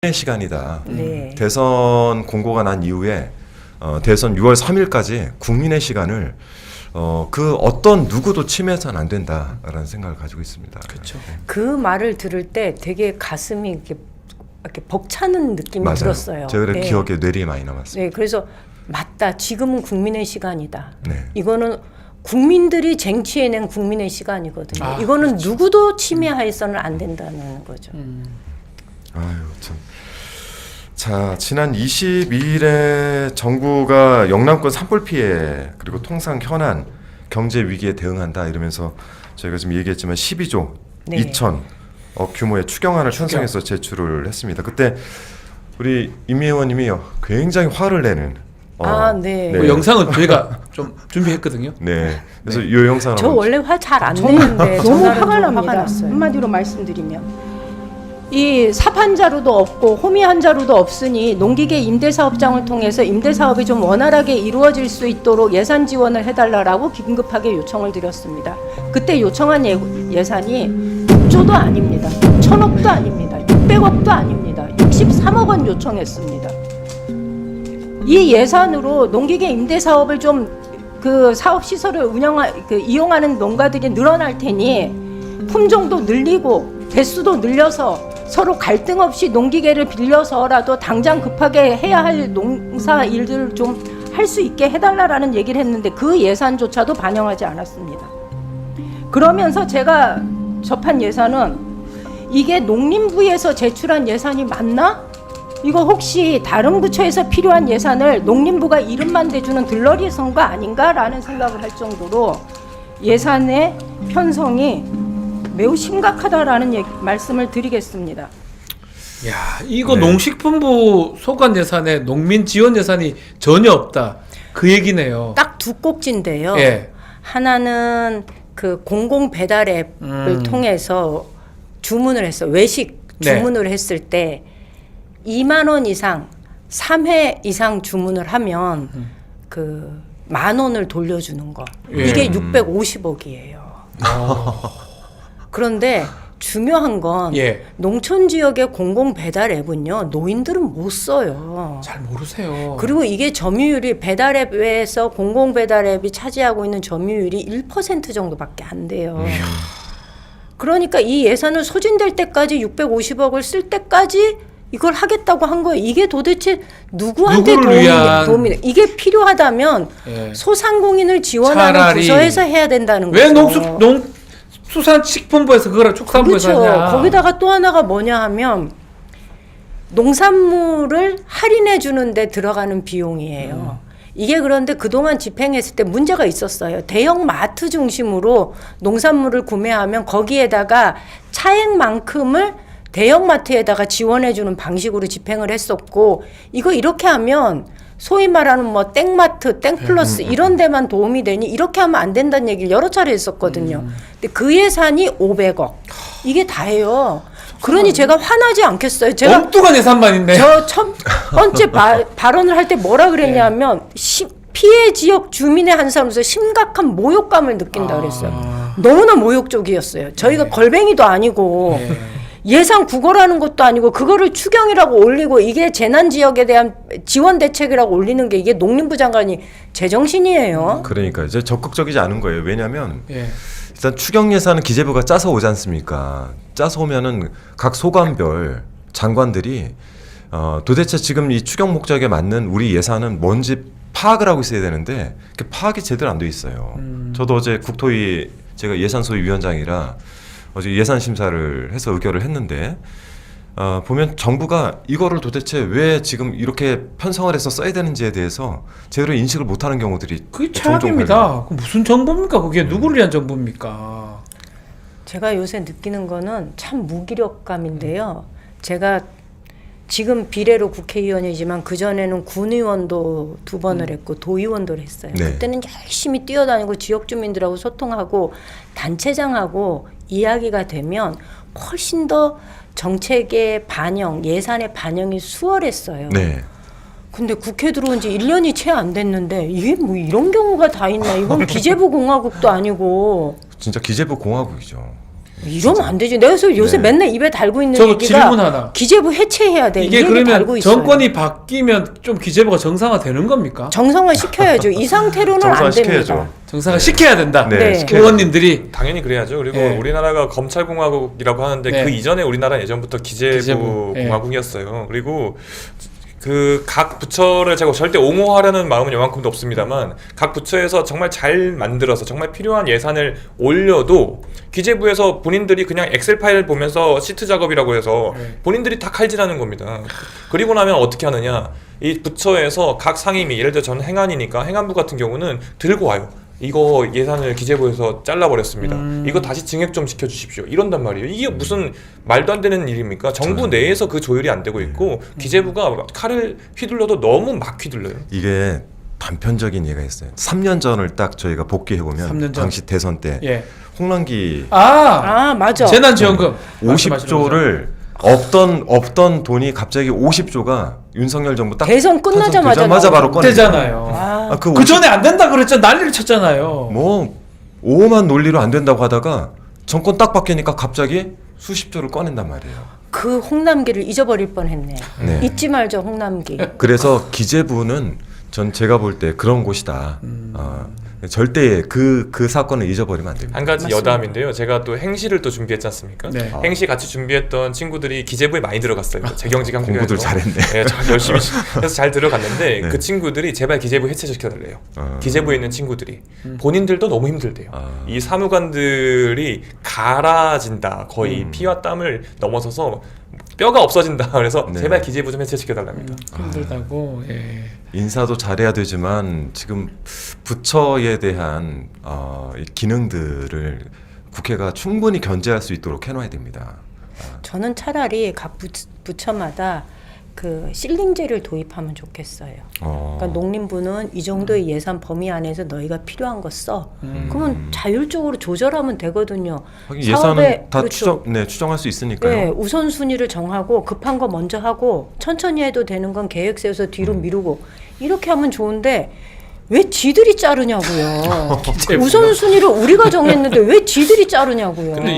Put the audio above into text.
의 시간이다. 네. 대선 공고가 난 이후에 대선 6월 3일까지 국민의 시간을 그 어떤 누구도 침해해서는 안 된다라는 생각을 가지고 있습니다. 그렇죠. 그 말을 들을 때 되게 가슴이 이렇게 벅차는 느낌이 맞아요. 들었어요. 제가 네. 기억에 뇌리에 많이 남았습니다. 네, 그래서 맞다. 지금은 국민의 시간이다. 네. 이거는 국민들이 쟁취해낸 국민의 시간이거든요. 아, 이거는 그렇죠. 누구도 침해해서는 안 된다는 거죠. 아유 참. 자, 지난 22일에 정부가 영남권 산불 피해 그리고 통상 현안 경제 위기에 대응한다 이러면서 저희가 지금 얘기했지만 12조 네. 2천억 규모의 추경안을 편성해서 제출을 했습니다. 그때 우리 임미 의원님이 굉장히 화를 내는 네. 그 영상은 저희가 좀 준비했거든요. 네. 그래서 이 영상을 저 한번 원래 화 잘 안 저는 내는데 너무 전날은 화가 좀 납니다. 났어요. 한마디로 말씀드리면 이 삽한자루도 없고 호미한자루도 없으니 농기계 임대사업장을 통해서 임대사업이 좀 원활하게 이루어질 수 있도록 예산 지원을 해달라고 긴급하게 요청을 드렸습니다. 그때 요청한 예산이 6조도 아닙니다. 1,000억도 아닙니다. 600억도 아닙니다. 63억 원 요청했습니다. 이 예산으로 농기계 임대사업을 좀 그 사업 시설을 이용하는 농가들이 늘어날 테니 품종도 늘리고 대수도 늘려서 서로 갈등 없이 농기계를 빌려서라도 당장 급하게 해야 할 농사 일들을 좀 할 수 있게 해달라라는 얘기를 했는데 그 예산조차도 반영하지 않았습니다. 그러면서 제가 접한 예산은 이게 농림부에서 제출한 예산이 맞나? 이거 혹시 다른 부처에서 필요한 예산을 농림부가 이름만 대주는 들러리 선거 아닌가라는 생각을 할 정도로 예산의 편성이 매우 심각하다라는 말씀을 드리겠습니다. 야, 이거 네. 농식품부 소관 예산에 농민 지원 예산이 전혀 없다. 그 얘기네요. 딱 두 꼭지인데요. 예. 하나는 그 공공 배달 앱을 통해서 주문을 했어요. 외식 네. 주문을 했을 때 2만 원 이상 3회 이상 주문을 하면 그 10,000원을 돌려주는 거. 예. 이게 650억이에요. 그런데 중요한 건 예. 농촌 지역의 공공 배달 앱은요. 노인들은 못 써요. 잘 모르세요. 그리고 이게 점유율이 배달 앱에서 공공 배달 앱이 차지하고 있는 점유율이 1% 정도밖에 안 돼요. 그러니까 이 예산을 소진될 때까지 650억을 쓸 때까지 이걸 하겠다고 한 거예요. 이게 도대체 누구한테 도움이 이게 필요하다면 예. 소상공인을 지원하는 차라리 부서에서 해야 된다는 왜 거죠. 농수산식품부에서 그걸 축산부에서 그렇죠. 하냐. 거기다가 또 하나가 뭐냐 하면 농산물을 할인해 주는데 들어가는 비용이에요. 이게 그런데 그동안 집행했을 때 문제가 있었어요. 대형 마트 중심으로 농산물을 구매하면 거기에다가 차액만큼을 대형마트에다가 지원해 주는 방식으로 집행을 했었고 이거 이렇게 하면 소위 말하는 뭐 땡마트, 땡플러스 이런 데만 도움이 되니 이렇게 하면 안 된다는 얘기를 여러 차례 했었거든요. 근데 그 예산이 500억. 이게 다예요. 그러니 제가 화나지 않겠어요. 제가 엉뚱한 예산만인데. 저 첫 번째 발언을 할 때 뭐라 그랬냐면 피해 지역 주민의 한 사람으로서 심각한 모욕감을 느낀다 그랬어요. 너무나 모욕적이었어요. 저희가 걸뱅이도 아니고 예산 국어라는 것도 아니고 그거를 추경이라고 올리고 이게 재난 지역에 대한 지원 대책이라고 올리는 게 이게 농림부 장관이 제정신이에요. 그러니까 이제 적극적이지 않은 거예요. 왜냐하면 예. 일단 추경 예산은 기재부가 짜서 오지 않습니까? 짜서 오면은 각 소관별 장관들이 도대체 지금 이 추경 목적에 맞는 우리 예산은 뭔지 파악을 하고 있어야 되는데 그 파악이 제대로 안 돼 있어요. 저도 어제 국토위 제가 예산소위 위원장이라 어제 예산 심사를 해서 의결을 했는데 보면 정부가 이거를 도대체 왜 지금 이렇게 편성을 해서 써야 되는지에 대해서 제대로 인식을 못하는 경우들이 그게 종종 최악입니다. 그 무슨 정부입니까? 그게 누구를 위한 정부입니까? 제가 요새 느끼는 거는 참 무기력감인데요. 제가 지금 비례로 국회의원이지만 그전에는 군의원도 2번을 했고 도의원도 했어요. 네. 그때는 열심히 뛰어다니고 지역 주민들하고 소통하고 단체장하고 이야기가 되면 훨씬 더 정책의 반영, 예산의 반영이 수월했어요. 네. 근데 국회 들어온 지 1년이 채 안 됐는데 이게 뭐 이런 경우가 다 있나? 이건 기재부 공화국도 아니고 진짜 기재부 공화국이죠. 이러면 안 되지. 내가 그래서 요새 네. 맨날 입에 달고 있는 저 얘기가 질문 하나. 기재부 해체해야 돼. 이게 이 얘기 그러면 달고 있어요. 정권이 바뀌면 좀 기재부가 정상화 되는 겁니까? 정상화 시켜야죠. 이 상태로는 안 정상화시켜야죠. 됩니다. 정상화 시켜야 된다. 네, 시켜야죠. 의원님들이 당연히 그래야죠. 그리고 네. 우리나라가 검찰공화국이라고 하는데 네. 그 이전에 우리나라 예전부터 기재부 기재부, 네. 공화국이었어요. 그리고 그 각 부처를 제가 절대 옹호하려는 마음은 요만큼도 없습니다만 각 부처에서 정말 잘 만들어서 정말 필요한 예산을 올려도 기재부에서 본인들이 그냥 엑셀 파일을 보면서 시트 작업이라고 해서 네. 본인들이 다 칼질하는 겁니다. 그리고 나면 어떻게 하느냐, 이 부처에서 각 상임위, 예를 들어 저는 행안이니까 행안부 같은 경우는 들고 와요. 이거 예산을 기재부에서 잘라버렸습니다. 이거 다시 증액 좀 시켜주십시오. 이런단 말이에요. 이게 무슨 말도 안 되는 일입니까? 정부 내에서 그 조율이 안 되고 있고 기재부가 칼을 휘둘러도 너무 막 휘둘러요. 이게 단편적인 예가 있어요. 3년 전을 딱 저희가 복귀해 3년 보면 전. 당시 대선 때 예. 홍남기 아, 맞아. 재난지원금 50조를 없던 돈이 갑자기 50조가 윤석열 정부 딱 대선 끝나자마자 되자마자 바로 꺼내. 되잖아요. 아, 그 전에 안 된다 그랬죠. 난리를 쳤잖아요. 뭐 오만 논리로 안 된다고 하다가 정권 딱 바뀌니까 갑자기 수십조를 꺼낸단 말이에요. 그 홍남기를 잊어버릴 뻔했네. 네. 잊지 말죠, 홍남기. 그래서 기재부는 전 제가 볼 때 그런 곳이다. 절대 그 사건을 잊어버리면 안 됩니다. 한 가지 맞습니다. 여담인데요. 제가 또 행시를 또 준비했지 않습니까? 네. 행시 같이 준비했던 친구들이 기재부에 많이 들어갔어요. 재경직 함께 공부들 해서. 잘했네. 네, 저 열심히 해서 잘 들어갔는데 네. 그 친구들이 제발 기재부 해체시켜달래요. 기재부에 있는 친구들이 본인들도 너무 힘들대요. 이 사무관들이 갈아진다. 거의 피와 땀을 넘어서서 뼈가 없어진다. 그래서 네. 제발 기재부 좀 해체시켜달랍니다. 힘들다고. 예. 인사도 잘해야 되지만 지금 부처에 대한 이 기능들을 국회가 충분히 견제할 수 있도록 해놔야 됩니다. 저는 차라리 각 부처마다 그 실링제를 도입하면 좋겠어요. 그러니까 농림부는 이 정도의 예산 범위 안에서 너희가 필요한 거 써. 그러면 자율적으로 조절하면 되거든요. 하긴 사업에- 예산은 다 그렇죠. 추정할 수 있으니까요. 네, 우선순위를 정하고 급한 거 먼저 하고 천천히 해도 되는 건 계획 세워서 뒤로 미루고 이렇게 하면 좋은데 왜 지들이 자르냐고요. 우선순위를 우리가 정했는데 왜 지들이 자르냐고요. 근데